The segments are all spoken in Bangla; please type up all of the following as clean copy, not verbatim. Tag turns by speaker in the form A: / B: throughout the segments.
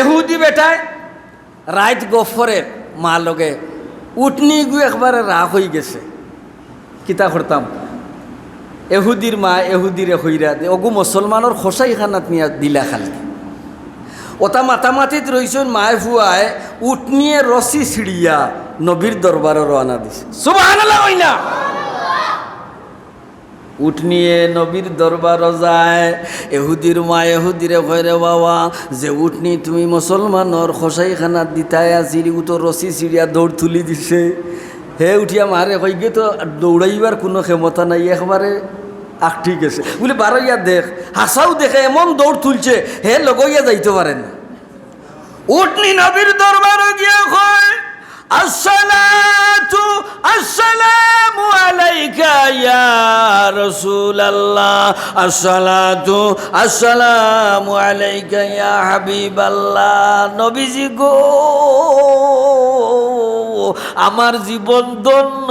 A: এহুদি বেটায় রাইত গফরের মা লগে উঠনি গু একবারে রাগ হয়ে গেছে। কিতা করতাম, এহুদির মা এহুদিরে হইরা দে অগু মুসলমানের খোসাই খানাত নিয়া দিলা খালি ওটা মাতামাতিত রইছেন মায় ফুয়ায় উঠনিয়ে রসি ছিড়িয়া নবীর দরবারে রওনা দিছে। সুবহানাল্লাহ হই না? উঠনিয়ে নবীর দরবার যায়। এহুদির মা এহুদিরে কইরে বাবা যে উঠনি তুমি মুসলমানর খোসাইখানাত দিতাই আসিলি ও তো রসি ছিড়িয়া দৌড় তুলি দিছে। হে উঠিয়া মারে কই গে তো দৌড়াইবার কোনো ক্ষমতা নাই, একবারে আঁকটি গেছে বলে বারইয়া দেখ হাসাও দেখে এমন দৌড় তুলছে হে লগইয়া যাইতে পারেন। উঠনি নবীর দরবারে গিয়া কয় আসসালাতু আসসালামু আলাইকা ইয়া রাসূলুল্লাহ, আসসালাতু আসসালামু আলাইকা ইয়া হাবিবাল্লাহ। নবীজি গো আমার জীবন ধন্য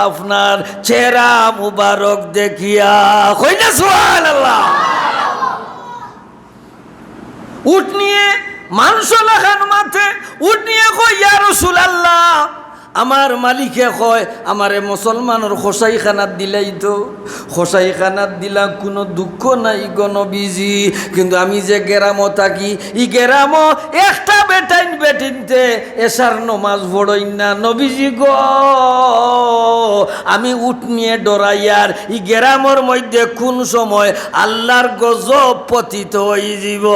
A: আপনার চেহারা মুবারক দেখিয়া। কই না সুবহানাল্লাহ? উঠ নিয়ে মাংস লাগান মাথে উঠ নিয়ে কই ইয়া রাসূলুল্লাহ আমার মালিকে কয় আমারে মুসলমানের খোসাইখানাত দিলাই তো খোসাইখানাত দিলা কোনো দুঃখ নাই গো নবীজি, কিন্তু আমি যে গেরামো থাকি ই গেরামো একটা বেটাইন বেটিনতে এসার নমাজ পড়ই না নবীজি গো। আমি উঠ নিয়ে ডরাইয়ার ই গেরামর মধ্যে কোন সময় আল্লাহর গজব পতিত হই যাব।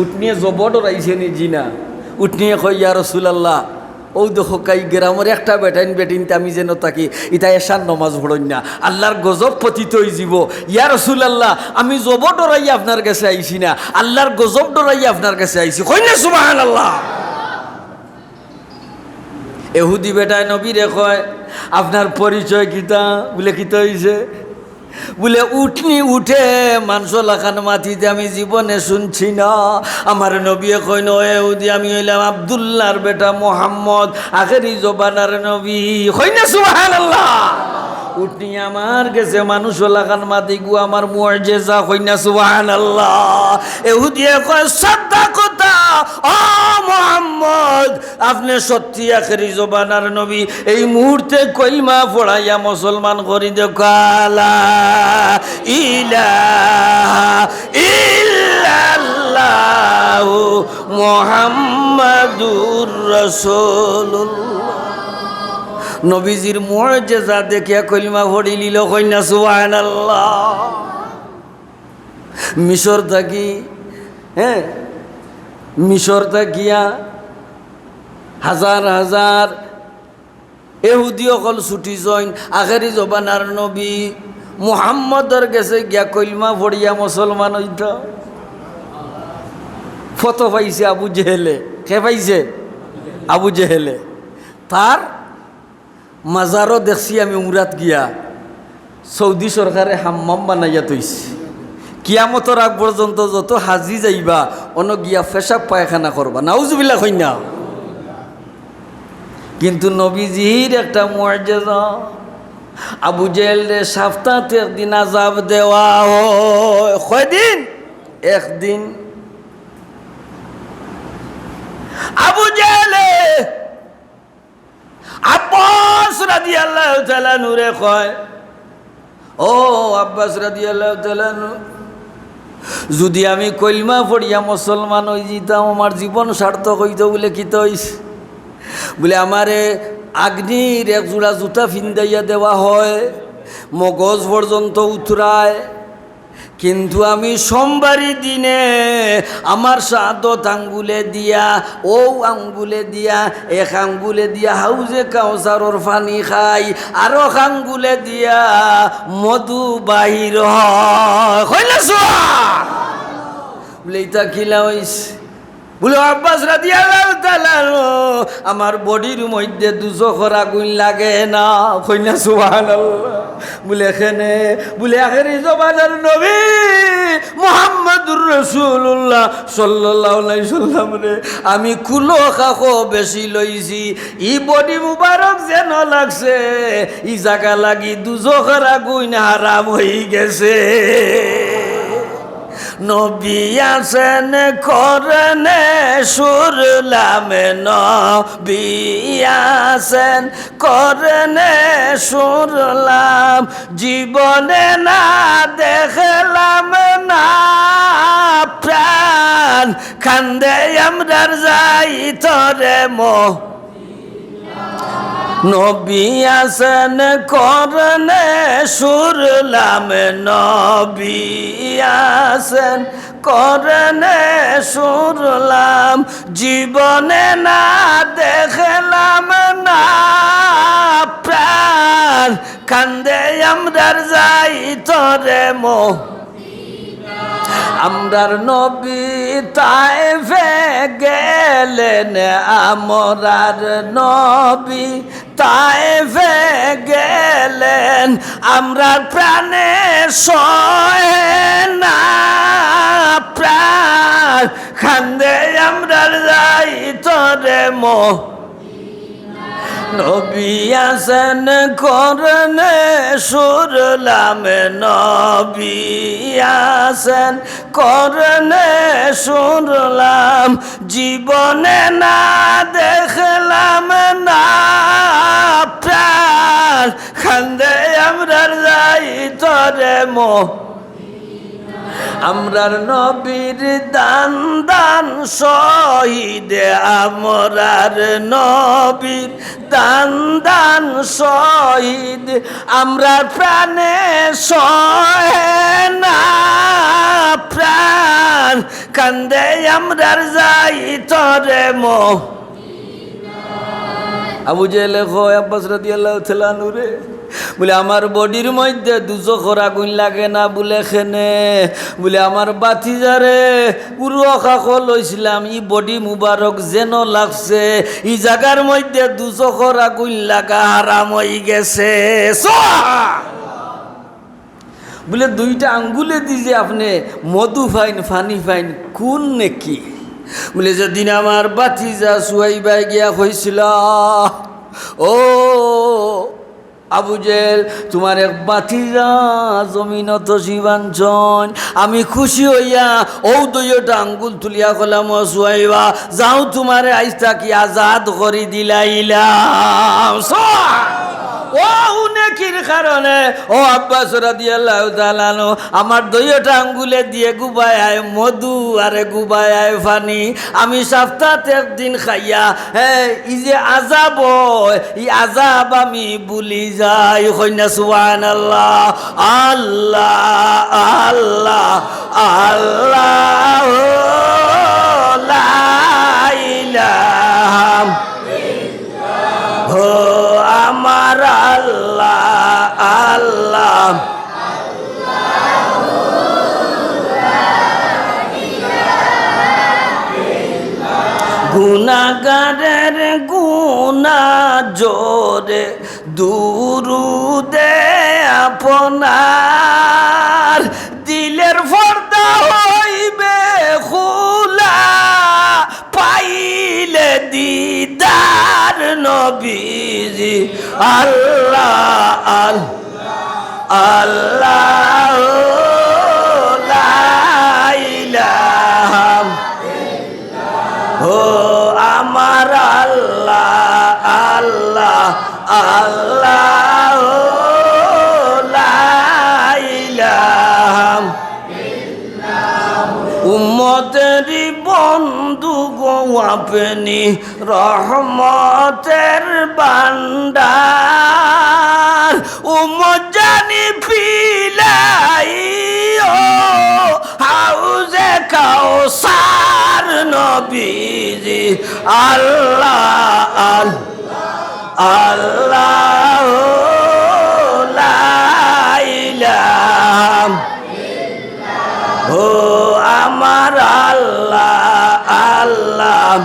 A: উঠনিয়ে জবর ডরাইছে নি জিনা। উঠনিয়ে কই ইয়া রাসূলুল্লাহ ও দেখো কাই গ্রামের একটা বেটাইন বেটিনতে আমি যেন থাকি ইটা এসার নমাজ পড়ই না আল্লাহর গজব পতিত হই যাব। ইয়া রাসূলুল্লাহ আমি জবর ডরাইয়া আপনার কাছে আইছি না, আল্লাহর গজব ডরাইয়া আপনার কাছে আইছি। কই না সুবহানাল্লাহ? এহুদি বেটায় নবীরে কয় আপনার পরিচয় কিতা? বলে কিতা হইছে? বলে উঠনি উঠে মাংস লাখান মাটিতে আমি জীবনে শুনছি না। আমার নবী কই নদি আমি হইলাম আব্দুল্লাহর বেটা মোহাম্মদ, আখেরি জবানার নবী। কই না সুবহানাল্লাহ? উঠনি আমার গেছে মানুষ লাখান মাটি গু আমার মুআজিজা। কই না সুবহানাল্লাহ? এহুদিয়ে কয় সাদাকতা ও মোহাম্মদ আপনি সত্যি আখেরি জবানার নবী। এই মুহূর্তে কলমা পড়াইয়া মুসলমান করি দেখালা ইলাহা ইল্লাল্লাহু মুহাম্মাদুর রাসূলুল্লাহ। নবীজির মুআজিজা দেখিয়া কলমা পড়ি লিল। কই না সুবহানাল্লাহ? মিশর থাকি মিশর থাকিয়া হাজার হাজার এহুদি অকল ছুটি জইন আখেরি জবানার নবী মুহাম্মদর গেছে গিয়া কলমা পড়িয়া মুসলমান হইত। ফটো পাইছে আবু জেহেলে। কে পাইছে? আবু জেহেলে। তার মাজারও দেখছি আমি উমরাত গিয়া সৌদি সরকারে হাম্মাম বানাইয়া তৈছে। কিয়ামতর আগ পর্যন্ত যত হাজি যাইবা অন গিয়া পেশাব পায়খানা করবা। নাউজুবিল্লাহ কই না? কিন্তু নবীজির একটা মুআজিজা আবু জেহেল রে সপ্তাহে একদিন আযাব দেওয়া হয়। কয়দিন? একদিন। আবু জেহেল আব্বাস রাদিয়াল্লাহু তাআলা নূরে কয় ও আব্বাস রাদিয়াল্লাহু তাআলা যদি আমি কলমা পড়িয়া মুসলমান হয়ে যেতাম আমার জীবন সার্থক হইত। বলে কিতা হইছে? বলে আমারে আগ্নির এক জোড়া জুতা ফিন্দাইয়া দেওয়া হয়, মগজ পর্যন্ত উতরায়, কিন্তু আমি সোমবারই দিনে আমার সাদত আঙ্গুলে দিয়া ও আঙ্গুলে দিয়া এক আঙ্গুলে দিয়া হাউজে কাউসারর পানি খাই, আর এক আঙ্গুলে দিয়া মধু বাহির হয়। কইলা বলে এটা খিলা হইছে। বলে আব্বাস রাদিয়াল্লাহু তাআলা আমার বডির মধ্যে দুজখর আগুন লাগে না। কই না সুবহানাল্লাহ? বলে এখানে বলে আখেরি জবানার নবী মুহাম্মাদুর রাসূলুল্লাহ সাল্লাল্লাহু আলাইহি সাল্লাম রে আমি কুলো খাখো বেশি লইছি, ই বডি মুবারক যেন লাগছে ই জায়গা লাগি দুজখর আগুন হারাম হয়ে গেছে। নবী আছেন করনে শুরলাম নবী আছেন করনে শুরলাম জীবনে না দেখলাম না প্রাণ খান্দে আমরার যাই তরে নবী আছেন করনে শুরলাম নবী আছেন করনে শুরলাম জীবনে না দেখলাম না প্রাণ কান্দে আমরার যাই তরে আমরার নবী তায়েফে গেলেন আমরার নবী তায়েফে গেলেন আমরার প্রাণে সয় না প্রাণ খান্দে আমরার যাই তরে নবী আছেন করনে শুরলাম নবী আছেন করনে শুরলাম জীবনে না দেখলাম না প্রাণ খান্দে আমরার যাই তরে আমরার নবীর দান দান শহীদ আমরার নবীর দান দান শহীদ আমরার প্রাণে সয় না প্রাণ কান্দে আমরার যাই তরে আবু জেহেল কয় আব্বাস রাদিয়াল্লাহু তাআলা আনহু রে বলে আমার বডির মধ্যে দুজখর আগুন লাগে না বলে খেনে বলে আমার বাতিজারে উরুখা লইছিলাম ই বডি মুবারক যেন লাগছে ই জায়গার মধ্যে দুজখর আগুন লাগা হারাম হয়ে গেছে বলে দুইটা আঙ্গুলে দিয়ে আপনি মধু ফাইন ফানি ফাইন কোন নেকি বলে যেদিন আমার বাতিজা সুয়াইবাই গিয়া হয়েছিল ও আবু জেহেল তোমার এক বাতিজা জমিনত জীবাঞ্চন আমি খুশি হইয়া ও দুইটা আঙ্গুল তুলিয়া কলাম সুয়াইবা যাও তোমারে আইস থাকি আজাদ করে দিলাইলাম ও উনেকির কারণে ও আব্বাস রাদিয়াল্লাহু তাআলা আনহু আমার দুইটা আঙ্গুলে দিয়ে গুবায় মধু আর গুবায় পানি আমি সপ্তাহে একদিন খাইয়া এই যে আযাব এই আযাব আমি ভুলি যাই কইনা সুবহানাল্লাহ আল্লাহ আল্লাহ আল্লাহ লা ইলাহা ও আমার আল্লাহ আল্লাহ গুনাহগারের গুনা জোরে দুরুদে আপনার দিলের পর্দা হইবে খোলা পাইলে দিদার নবীজি আল্লাহ আল্লাহ লা ইলাহা ও আমার আল্লাহ আল্লাহ আল্লাহ লা ইলাহা উম্মতেরি বন্ধু গো আপনি রহমতের ভান্ডার উম্মত জানি পিলাই ও হাউজে কাউসার নবীজি আল্লাহ আল্লাহ লা ইলাহা ও আমার আল্লাহ আল্লাহ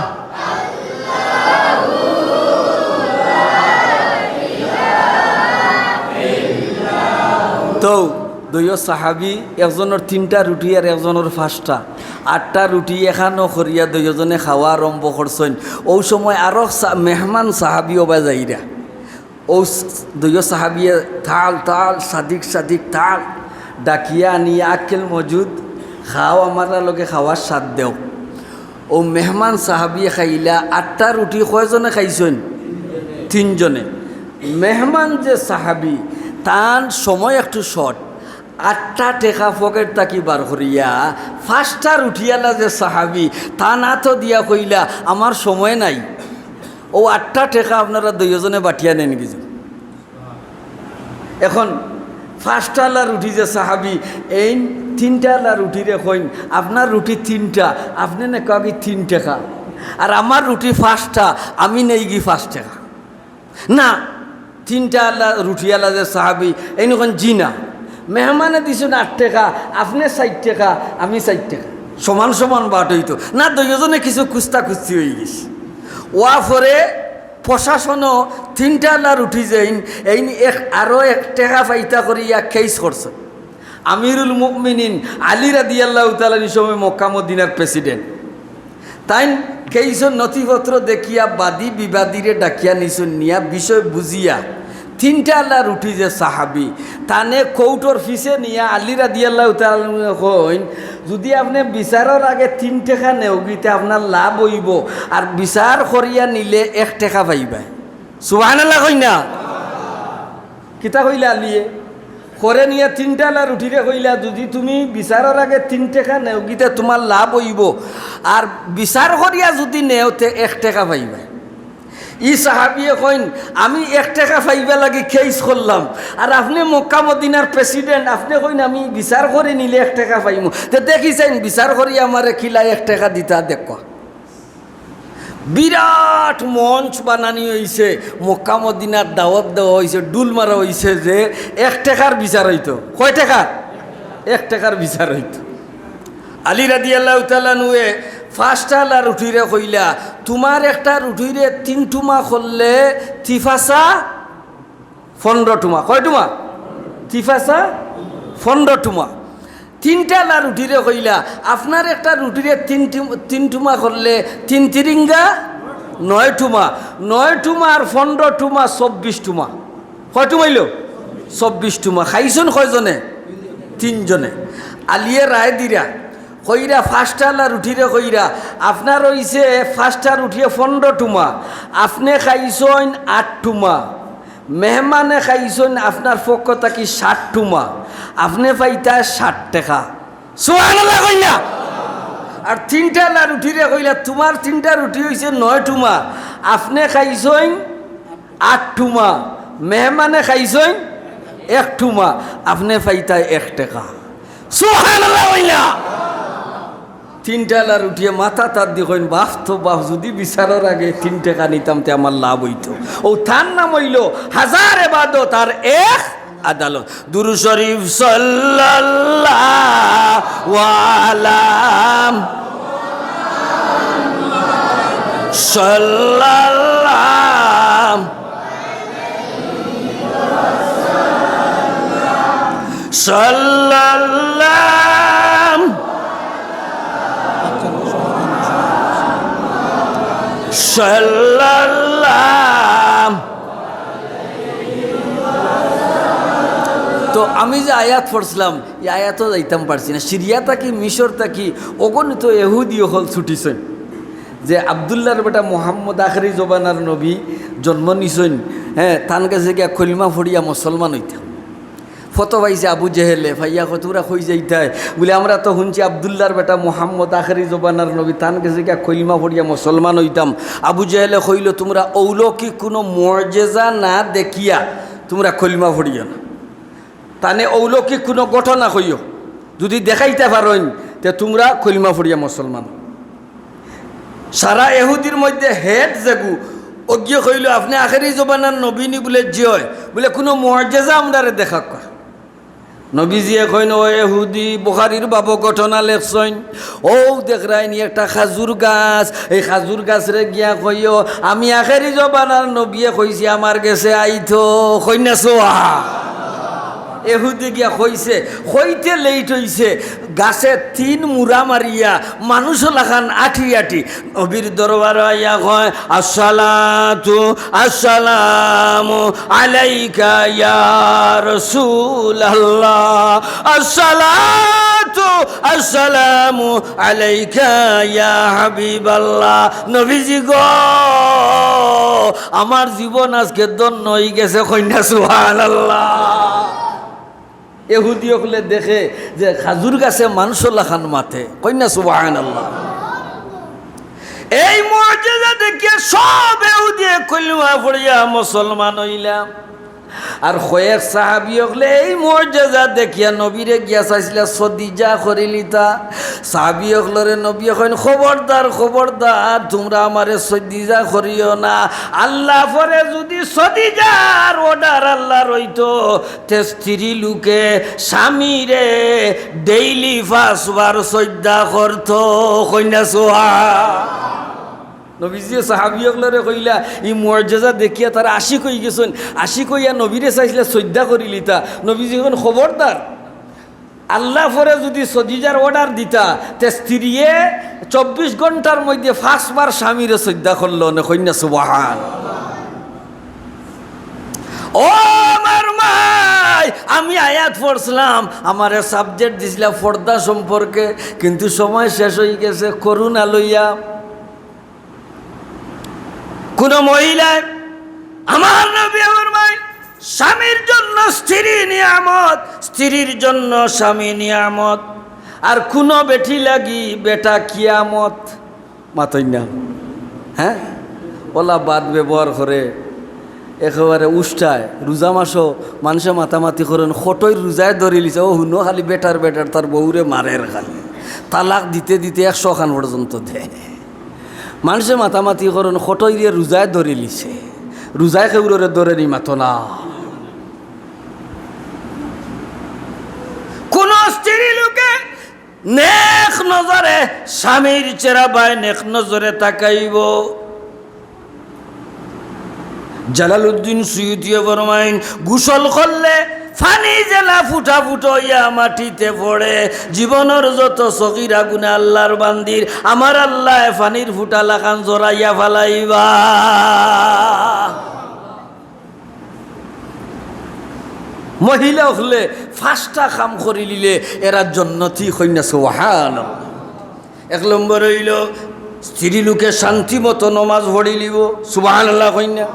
A: তো দুই সাহাবি একজনের 3টা রুটি আর একজনের 5টা 8টা রুটি এখানো করিয়া দুইজনে খাওয়া আরম্ভ করছেন ও সময় আরো মেহমান সাহাবিও বাজাইরা ও দুই সাহাবিয়ে থাল থাল সাদিক সাদিক থাল ডাকিয়া আনিয়া আক্কেল মজুদ খাও আমার লগে খাওয়ার স্বাদ দেও। ও মেহমান সাহাবি খাইলা 8টা রুটি কয়জনে খাইছেন? 3 জনে। মেহমান যে সাহাবি তার সময় একটু শর্ট, 8টা টেকা পকেট তাকি বার করিয়া 5টা রুটিয়ালা যে সাহাবি তা না তো দিয়া কইলা আমার সময় নাই, ও 8টা টেকা আপনারা 2 জনে বাটিয়া নেন কিছু। এখন 5টালা রুটি যে সাহাবি এই 3টালা রুটিরে কইন আপনার রুটি 3টা, আপনি না কি 3 টাকা, আর আমার রুটি 5টা, আমি নেই গি 5 টাকা না। 3টালা রুটিয়ালা যে সাহাবি এই নখন জি না, মেহমানে দিছেন 8 টাকা, আপনি 60 টাকা, আমি 60 টাকা, সমান সমান বাট হইতো না। 2 জনে কিছু কুস্তা কুস্তি হয়ে গেছে। ওয়া পরে প্রশাসনও 3টালা রুটি যাইন এই আরও 1 টাকা পাইতা করিয়া কেস করছে। আমিরুল মুমিনিন আলী রাদিয়াল্লাহু তাআলা সময় মক্কা মদিনার প্রেসিডেন্ট, তাই কেইসন নথিপত্র দেখিয়া বাদী বিবাদীরে ডাকিয়া নিছন নিয়া বিষয় বুঝিয়া 3টালা রুটি যে সাহাবি তানে কৌটোর ফিসে নিয়া আলী রাদিয়াল্লাহু তাআলা কইন যদি আপনি বিচারের আগে 3 টাকা নেওগিতে আপনার লাভ হইব, আর বিচার করিয়া নিলে 1 টাকা পাইবা। সুবহানাল্লাহ কই না? কিতা কইলা আলিয়ে করে নিয়ে 3টালা রুটিরে কইলা যদি তুমি বিচারের আগে 3 টাকা নেওগিতে তোমার লাভ হইব, আর বিচার করিয়া যদি নেওতে 1 টাকা পাইবা। ই সাহাবিয়ে কইন আমি 1 টাকা পাইবা লাগি কেস করলাম, আর আপনি মক্কা মদিনার প্রেসিডেন্ট, আপনি কইন আমি বিচার করে নিলে 1 টাকা পাইমু। তো দেখিছেন বিচার করি আমারে খিলা 1 টাকা দিতা দেখ। বিরাট মঞ্চ বানানি হয়েছে, মক্কা মদিনার দাওয়াত দেওয়া হয়েছে, ডুল মারা হয়েছে যে 1 টাকার বিচার হইতো। কয় টাকা? 1 টাকার বিচার হইতো। আলী রাদিয়াল্লাহু তাআলা নুয়ে 5টালা রুটিরে কইলা তোমার একটা রুটিরে 3 টুমা করলে তিফাসা 15 টুমা। কয় টুমা? তিফাসা 15 টুমা। 3টালা রুটিরে কইলা আপনার একটা রুটিরে 3 টুমা করলে 3 তিরিঙ্গা 9 টুমা, 9 টুমা আর 15 টুমা 24 টুমা। কয় টুমাইল? 24 টুমা। খাইছন কয়জনে? 3 জনে। আলিয়ে রায় দিরা কইরা 5টালা রুটিরে কইরা আপনার হইছে 5টা রুটিয়ে 15 টুমা, আপনি খাইছেন 8 টুমা, মেহমানে খাইছেন আপনার পক্ষ থাকি 60 টুমা, আপনি পাইতা 60 টাকা। সুবহানাল্লাহ কই না? আর 3টালা রুটিরে কইলা তোমার 3টা রুটি হইছে 9 টুমা, আপনি খাইছেন 8 টুমা, মেহমানে খাইছেন 1 টুমা, আপনি পাইতা 1 টাকা। সুবহানাল্লাহ কই না? 3টালা রুটিয়ে মাথা তার দিয়ে কইন বাপ তো বাপ, যদি বিচারের আগে 3 টাকা নিতাম তে আমার লাভ হইতো। ও তার নাম হইল হাজার ইবাদত আর 1 আদালত। দুরূদ শরীফ সাল্লাল্লাহু আলাইহি সাল্লাল্লাহু সাল্লাল্লাহু সাল্লাল্লাহু। তো আমি যে আয়াত পড়ছিলাম এই আয়াতও যাইতাম পারছি না। সিরিয়া থাকি মিশর থাকি অগণিত এহুদি হল ছুটিছেন যে আবদুল্লাহর বেটা মোহাম্মদ আখরি জবানার নবী জন্ম নিছেন, হ্যাঁ, তান কাছে গিয়া কলিমা ফড়িয়া মুসলমান হইতাম। ফটো পাইছে আবু জেহেলে ভাইয়া কতরা হয়ে যাইতায় বলে আমরা তো শুনছি আবদুল্লাহর বেটা মোহাম্মদ আখরি জবানার নবী, তান কাছে গিয়া কলিমা ফড়িয়া মুসলমান হইতাম। আবু জেহেলে কইল তোমরা অলৌকিক কোনো মুআজিজা না দেখিয়া তোমরা কলিমা ফড়িও না, তানে অলৌকিক কোনো ঘটনা কইও, যদি দেখাইতে পারেন তে তোমরা কলিমা ফড়িয়া মুসলমান। সারা এহুদির মধ্যে হেড জাগু অজ্ঞ কইল আপনি আখেরি জবানার নবীনি বলে জিয় বলে কোনো মুআজিজা আমরারে দেখা কয়। নবীজিয়ে কইন ও এহুদি বুখারীর বাবু ঘটনা লেখছইন, ও দেখরাইনি একটা খাজুর গাছ, এই খাজুর গাছরে গিয়া কইও আমি আখেরি জবানার নবীয়ে কইছি আমার গেছে আইতো কইনা সোয়া। এহুদি গিয়া কইছে, কইতে লেট হইছে, গাছে 3 মুড়া মারিয়া মানুষ লাখান আঠি আঠি নবীর দরবার আইয়া কয় আসসালাতু আসসালামু আলাইকা ইয়া রাসূলুল্লাহ, আসসালাতু কুলতু আসসালামু আলাইকা ইয়া হাবিবাল্লাহ। নবীজি গো, আমার জীবন আজকে ধন্য হয়ে গেছে, কইনা সুবহানাল্লাহ। ইহুদি হলে দেখে যে খাজুর গাছে মানসুল্লাহ খান মাথে, কইনা সুবহানাল্লাহ। এই মুআজিজা দেখে সব ইহুদি কলিমা পড়িয়া মুসলমান হইলাম। আর কয়েক সাহাবী হলে এই মুআজিজা দেখিয়া নবীরে গিয়া চাইছিলা সদিজা করিলিতা। সাহাবী হলরে নবী কইন, খবরদার খবরদার, তোমরা আমারে সদিজা করিও না। আল্লাহ পরে যদি সদিজার অর্ডার আল্লাহ রইতো, তে স্ত্রী লোকে স্বামীরে ডেইলি 5 বার সদ্যা করতো, কইনা সোহা। নবীজি সাহাবী হলরে কইলা এই মুআজিজা দেখিয়া তারা আশিক হয়ে গেছেন। আশিক হইয়া নবীরে চাইছিলা শ্রদ্ধা করিলিতা। নবীজি এখন খবরদার, আল্লাহ পরে যদি সদিজার অর্ডার দিতা, তে স্ত্রীয়ে 24 ঘন্টার মধ্যে 5 বার স্বামীরে শ্রদ্ধা করল না, কইনা সুবহান। ও আমার মাই, আমি আয়াত পড়ছিলাম, আমার সাবজেক্ট দিছিলাম পর্দা সম্পর্কে, কিন্তু সময় শেষ হয়ে গেছে। করুণা লইয়া কোন মহিলা, আমার নবী আমার মাই, স্বামীর জন্য স্ত্রী নিয়ামত, স্ত্রীর জন্য স্বামী নিয়ামত, আর কোন বেটি লাগি বেটা কিয়ামত। মাতই না, হ্যাঁ, ওলা বাদ ব্যবহার করে একেবারে উষ্টায়। রোজা মাসও মানুষে মাতামাতি করেন, খটই রোজায় ধরে লিছে, ও হুনো খালি বেটার বেটার তার বউরে মারের, খালি তালাক দিতে দিতে 100 খান পর্যন্ত দেয়। মানুষে মাতামাতি করেন, খটই দিয়ে রোজায় ধরে লিছে, রোজায় কেউরে ধরে নি মাতো না। কোন স্ত্রী লোকে নেক নজরে স্বামীর চেহারা বাই নেক নজরে তাকাইব। জালালউদ্দিন সুয়ুতী ফরমাইন, গোসল করলে ফানি জেলা ফুটা ফুটো ইয়া মাটিতে পড়ে। জীবনের যত সগীরা গুনাহ আল্লাহর বান্দির আমার আল্লাহ ফানির ফুটা লাখান জড়াইয়া ফালাইবা। মহিলা হলে 5টা কাম করি লিলে এরা জন্নতি, কইনা সুবহানাল্লাহ। 1 নম্বর হইল স্ত্রী লোকে শান্তি মতো নমাজ পড়ি লিব, সুবহানাল্লাহ কইনা।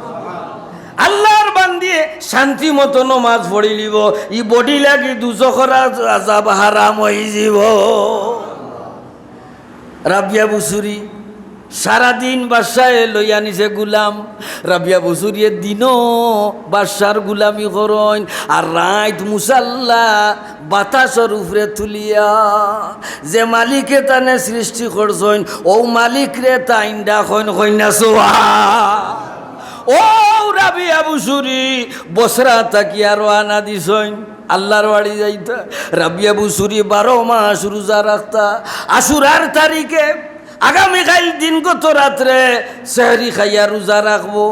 A: আল্লাহর বান্দিয়ে শান্তি মতো নমাজ পড়ি লিব, ই বডি লাগি দুজখর আযাব হারাম হয়ে যাব। রাবিয়া বুসুরি সারাদিন বাদশাহে লইয়া নিছে গুলাম। রাবিয়া বুসুরিয়ে দিনও বাদশার গুলামি করন, আর রাত মুসাল্লা বাতাসর উপরে তুলিয়া যে মালিকে তানে সৃষ্টি করছেন, ও মালিক রে তাইন ডাকন, কইনা সুবহান। ও রাবিয়া বুসুরি বসরা তাকিয়া রওনা দিছেন আল্লাহর বাড়ি যাইতা। রাবিয়া বুসুরি 12 মাস রোজা রাখতা। আশুরার তারিখে আগামীকাল দিন গত রাত্রে সেহরি খাইয়া রোজা রাখবো।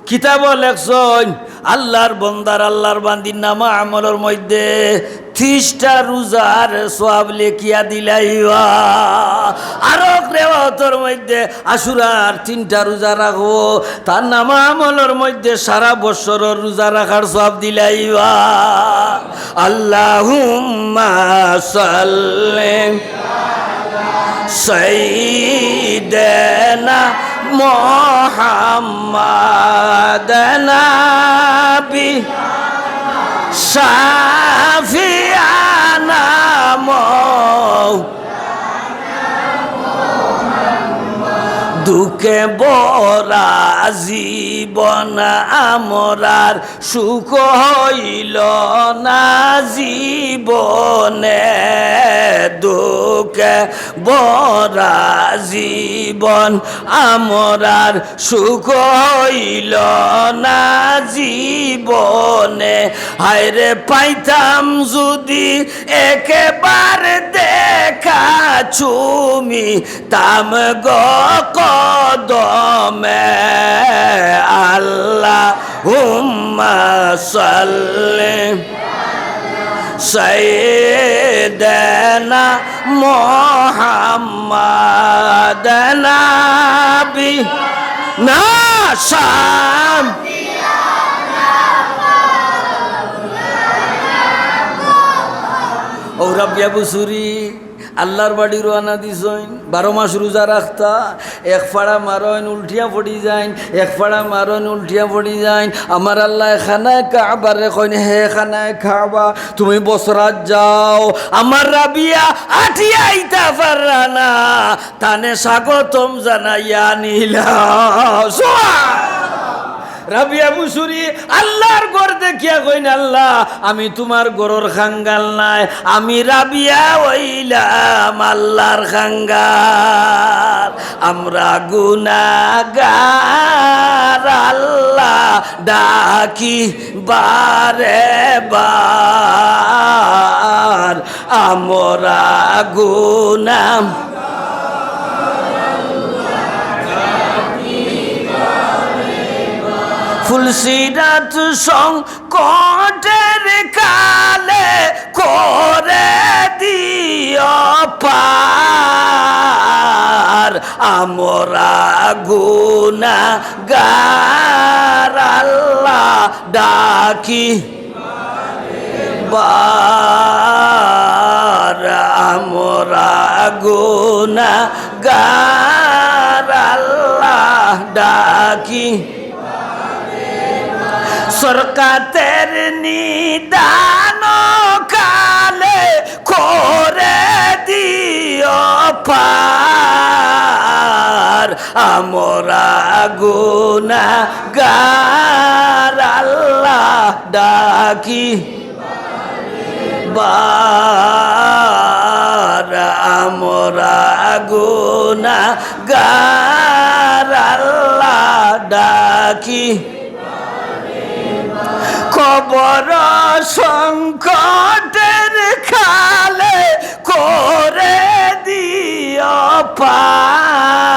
A: কিতাব লেখছেন আল্লাহর বন্দার আল্লাহর বান্দির নামা আমলের মধ্যে 30টা রোজার সওয়াব লেখিয়া দিলাইবা। আরো রেওয়ায়তের মধ্যে আশুরার 3টা রোজা রাখবো, তার নামা আমলের মধ্যে সারা বছরের রোজা রাখার সওয়াব দিলাইবা। আল্লাহুম্মা সাল্লি সাইয়্যিদানা মুহাম্মাদ নাবি শাফিয়ানা দুঃখে বরা জীবন আমরার সুখ হইল না জীবনে। দুঃখে বরা জীবন আমরার সুখ হইল না জীবনে। হায়রে পাইতাম যদি একেবারে দেখা চুমি তাম কদমে। আল্লাহুম্মা সাল্লি সাইয়্যিদানা মুহাম্মাদ নাবি না শাম। ও রাবিয়া বুসুরি আল্লাহর বাড়ি রওনা দিছইন 12 মাস রোজা রাখতা এক ফাড়া মারইন উল্টিয়া পড়ি যাইন এক ফাড়া মারইন উল্টিয়া পড়ি যাইন আমার আল্লাহ খানায় কাবার রে কইন হে খানায় কাবা তুমি বসরাত যাও আমার রাবিয়া আঠিয়া আইতা পারনা তানে স্বাগতম জানাইয়া নিলা রাবিয়া মুসুরি আল্লাহর ঘর দেখিয়া কইন আল্লাহ আমি তোমার ঘরের খাঙ্গাল নাই আমি রাবিয়া হইলাম আল্লাহর খাঙ্গাল আমরা গুনাহগার আল্লাহ ডাকি বারে বার আমরা গুনাহ ফুলসিরাত সংকটের কালে করে দিও পার আমরা গুনাহগার আল্লাহ ডাকি বার আমরা গুনাহগার আল্লাহ ডাকি সরকাতের নিদান কালে করে দিও পার আমরা গুনাহগার আল্লাহ ডাকি বার আমরা গুনাহগার আল্লাহ ডাকি কবর সংকটের কালে করে দিও পার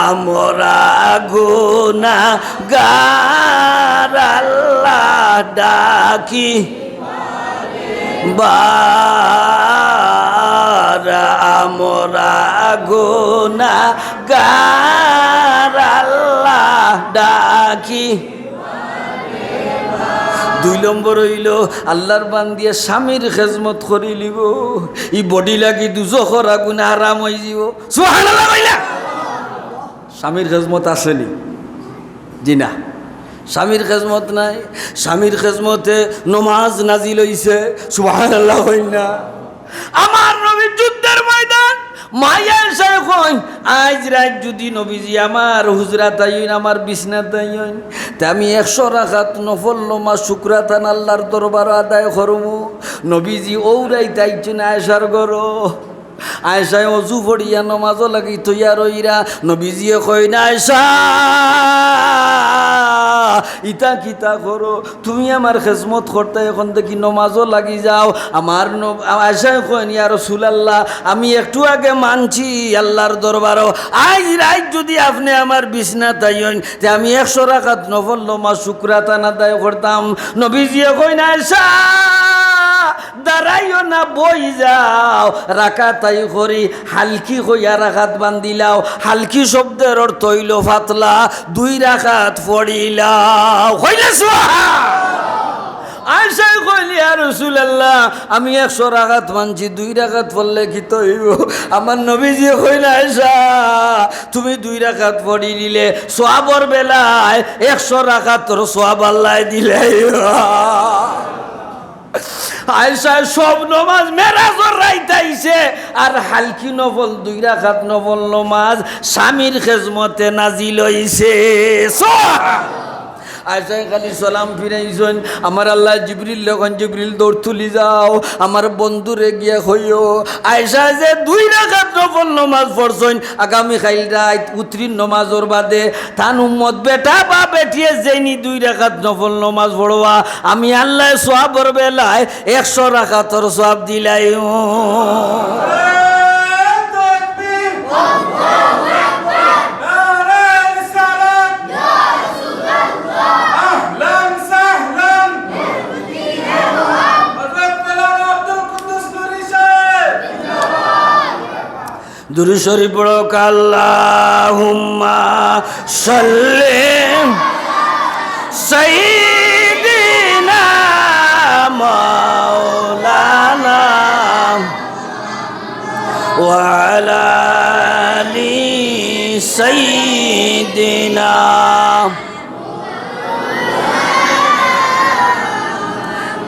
A: আমরা গুনাহগার আল্লাহ ডাকি বার আমরা গুনাহগার আল্লাহ ডাকি 2 নম্বর হইল আল্লাহর বান্দিয়া স্বামীর খেজমত করি লিব ই বডি লাগি দুজখর আগুন আরাম হয়ে যাব সুবহানাল্লাহ কইলা স্বামীর খেজমত আসেনি জি না স্বামীর খেজমত নাই স্বামীর খেজমতে নমাজ নাজিল হইছে সুবহানাল্লাহ হই না আমার নবী যুদ্ধের ময়দান মায়া এসে কই আজ রাত যদি নবীজি আমার হুজরাত আইন আমার বিছনাত আইন তা আমি 100 রাকাত নফল নামাজ শুকরাতান আল্লাহর দরবার আদায় করমু নবীজি ওরাই তাইছেন আয়েশার ঘর আয়েশায় অজু পড়িয়া নমাজও লাগি তৈয়া রইরা নবীজিয়ে কই না আয়েশা ইতা কিতা করো তুমি আমার খেজমত করতে এখন দেখি নমাজও লাগি যাও আমার আয়েশায় কই ইয়া রাসূলুল্লাহ আমি একটু আগে মানছি আল্লাহর দরবারও আজ রাত যদি আপনি আমার বিছনাত আইন তে আমি 100 রাকাত নফল নামাজ শুকরাতান আদায় করতাম নবীজিয়ে কই না আয়েশা দাঁড়াইও না বই যাও রাকাতাই করি হালকি হইয়া রাকাত বান্দিলাও হালকি শব্দের অর্থ হইল ফাতলা 2 রাকাত পড়িলাও হইলে সুবহান আয়েশা কইলি ইয়া রাসূলুল্লাহ আমি 100 রাকাত মানছি 2 রাকাত পড়লে কি তো হইব আমার নবীজি কইলা আয়েশা তুমি 2 রাকাত পড়ি দিলে সওয়াবের বেলায় 100 রাকাতর সওয়াব আল্লাহ দিলে আয়েশা সব নমাজ মেরাজর রাইতাইছে আর হালকি নফল 2 রাকাত নফল নমাজ স্বামীর খেজমতে নাজিল হইছে আয়েশা খালি সালাম ফিরাইছেন আমার আল্লাহ জিবরিল যখন জিবরিল দৌড় তুলি যাও আমার বন্ধুরে গিয়া কইও আয়েশা যে 2 রাকাত নফল নামাজ পড়ছেন আগামী খাইল রাত উত্রিন নামাজর বাদে তান উম্মত বেটা বা বেটিয়ে যেনি 2 রাকাত নফল নামাজ পড়বা আমি আল্লাহ সওয়াবের বেলায় 100 রাকাতর সওয়াব দিলাই দুরূদ শরীফ পড়ো আল্লাহুম্মা সাল্লি সাইয়্যিদিনা মাওলানা وعلى آل سيدنا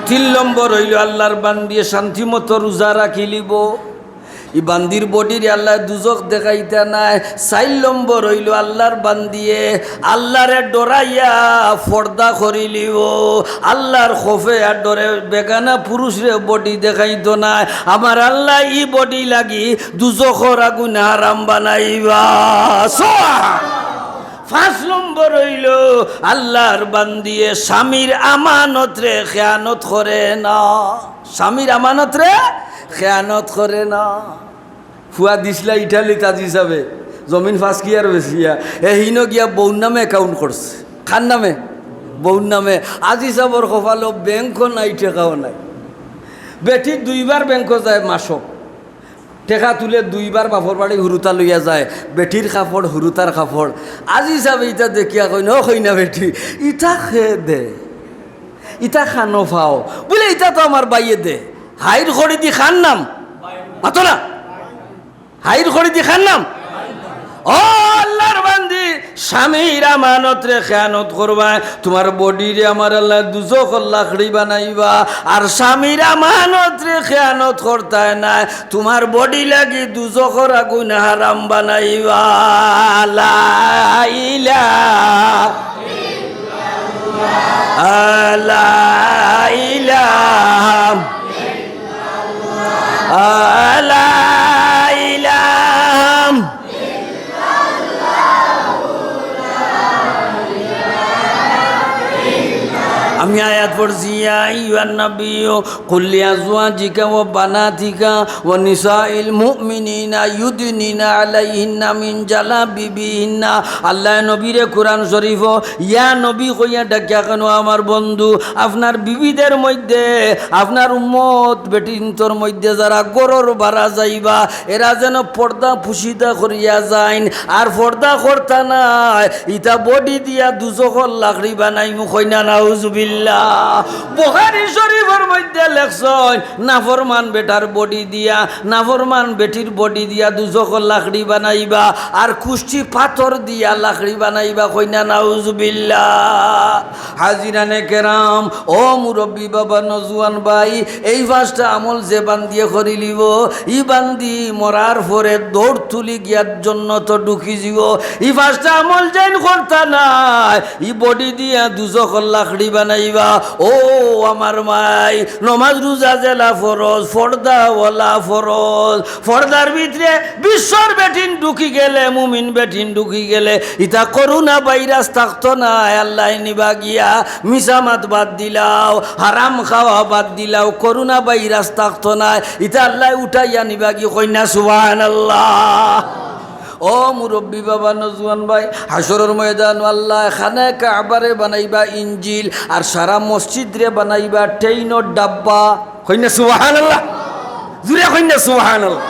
A: তিন নম্বর হইল আল্লাহর বান্দিয়ে শান্তি মতো রোজা রাখিলিব ই বান্দির বডির আল্লাহ দুজক দেখাইতে নাই। ৪ নম্বর হইল আল্লাহর বান্দিয়ে আল্লাহরে ডরাইয়া ফর্দা করিলিব আল্লাহর খোফে আর ডরে বেগানা পুরুষরে বডি দেখাইত নাই। আমার আল্লাহ ই বডি লাগি দুজখর আগুন হারাম বানাইবা। ৫ নম্বর হইল আল্লাহর বান্দিয়ে স্বামীর আমানত রে খেয়ানত করে না। স্বামীর আমানত রে খেয়ানত করে না। ফুয়া দিসলা ইটালি তাজ হিসাবে জমিন ফাঁস কি আর বেশিয়া হিন গিয়া বউর নামে অ্যাকাউন্ট করছে। খান নামে বউর নামে আজ হিসাবর কপালো ব্যাংকও নাই টেকাও নাই। বেটি 2বার ব্যাংক যায় মাসক টেকা তুলে 2বার বাপর বাড়ি হুরুতা লইয়া যায়। বেটির কাপড় হুরুতার কাপড় আজ হিসাবে ইটা দেখিয়া কই কই না বেটি ইটা খেয়ে দে ইটা খানো ফাও বলে ইটা তো আমার বাইয়ে দে। হাইর খড়ি দি খান নাম মাতো না হাইর খড়ি দি খান নাম। ও আল্লাহর বান্দি স্বামীর আমানত রে খেয়ানত করবা তোমার বডি রে আমার আল্লাহ দুজখ লাকড়ি বানাইবা। আর স্বামীর আমানত রে খেয়ানত করতে নাই তোমার বডি লাগি দুজখর আগুন হারাম বানাইবা। লা ইলাহা ইল্লাল্লাহ লা ইলাহা লা ইলাহা আমি আয়াত পড়ছি ইয়া আইয়ুহান নাবিয়্যু কুল লিআজওয়াজিকা ওয়া বানাতিকা ওয়া নিসাইল মুমিনিনা ইউদনিনা আলাইহিন্না মিন জালাবিবিহিন্না। আল্লাহ নবীরে কোরআন শরীফ ইয়া নবী কইয়া ডাকিয়া কেন আমার বন্ধু আপনার বিবিদের মধ্যে আপনার উম্মত বেটিন্তর মধ্যে যারা গরর বাড়া যাইবা এরা যেন পর্দা পুশিদা করিয়া যাইন। আর পর্দা করতা নাই ইটা বডি দিয়া দুজখর লাকড়ি বানাইমু কইনা নাউজুবিল্লাহ। বুখারী শরীফের মধ্যে লেখছেন নাফরমান বেটার বডি দিয়া নাফরমান বেটির বডি দিয়া দুজখর লাকড়ি বানাইবা আর কুষ্টি পাথর দিয়া লাকড়ি বানাইবা কইনা নাউজুবিল্লাহ। হাজিরানে কেরাম ও মুরব্বী বাবা নজওয়ান ভাই এই 5টা আমল যে বান্দিয়ে করিলিব ই বান্দি মরার পরে দৌড় তুলি গিয়ার জন্য তো ঢুকি যাব। ই 5টা আমল যেন করতা নাই ই বডি দিয়া দুজখর লাকড়ি বানাইবা। ও আমার মাই নমাজ রোজা জেলা ফরজ ফর্দা ওয়ালা ফরজ ফর্দার ভিতরে বিশ্বর বেটিন ঢুকি গেলে মুমিন বেটিন ঢুকি গেলে ইতা করোনা ভাইরাস থাকতো না। আল্লাহ নিবা গিয়া মিসামাত বাদ দিলাও হারাম খাওয়া বাদ দিলাও করোনা ভাইরাস থাকতো না ইতা আল্লাহ উঠাইয়া নিবা গিয়ে কইনা সুবহানাল্লাহ। ও মুরব্বী বাবা নজওয়ান ভাই হাসরের ময়দান আল্লাহ খানে কাবারে বানাইবা ইঞ্জিল আর সারা মসজিদ রে বানাইবা ট্রেইনের ডাব্বা কইনা সুবহানাল্লাহ জুরে কইনা সুবহানাল্লাহ।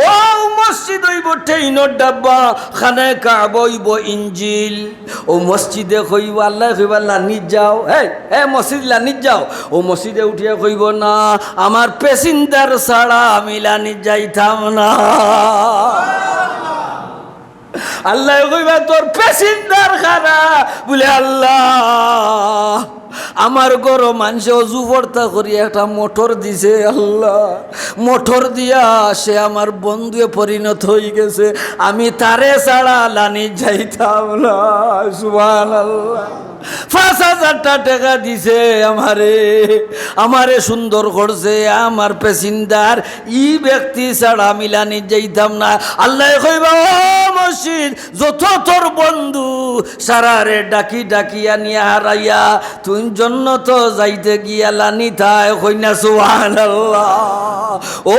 A: ও মসজিদ হইব ট্রেইনের ডাব্বা খানে কাবা হইব ইঞ্জিল। ও মসজিদে কইব আল্লাহ কইবা লানিত যাও হে মসজিদ লানিত যাও। ও মসজিদে উঠিয়া কইব না আমার প্যাসেঞ্জার ছাড়া আমি লানিত যাইতাম না। আল্লাহ কইবা তোর প্যাসেঞ্জার খারা বলে আল্লাহ আমার গরো মানুষে অজু ভর্তা করি একটা মোটর দিছে আল্লাহ মোটর দিয়া সে আমার বন্ধুয়ে পরিণত হয়ে গেছে আমি তারে ছাড়া লানি যাইতাম না। সুবহানাল্লাহ। ৫,০০০ টাকা দিছে আমারে সুন্দর করছে আমার পেশিন্দার ই ব্যক্তি ছাড়া আমি লানি যাইতাম না। আল্লাহ কইবা ও মসজিদ যত তোর বন্ধু সারারে ডাকি ডাকিয়া নিয়ে হারাইয়া তুই জন্য তো যাইতে গিয়া লানি থায় কইনা সুবহানাল্লাহ। ও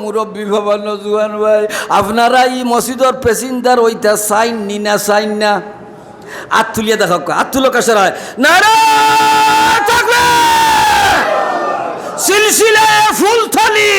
A: মুরব্বী বাবা নজওয়ান ভাই আপনারা এই মসজিদের পেশিন্দার ওইটা সাইন নি না সাইন না হাত তুলিয়া দেখো হাত তুলো কাছে রায় নারায়ে তাকবীর সিলসিলায়ে ফুলতলি।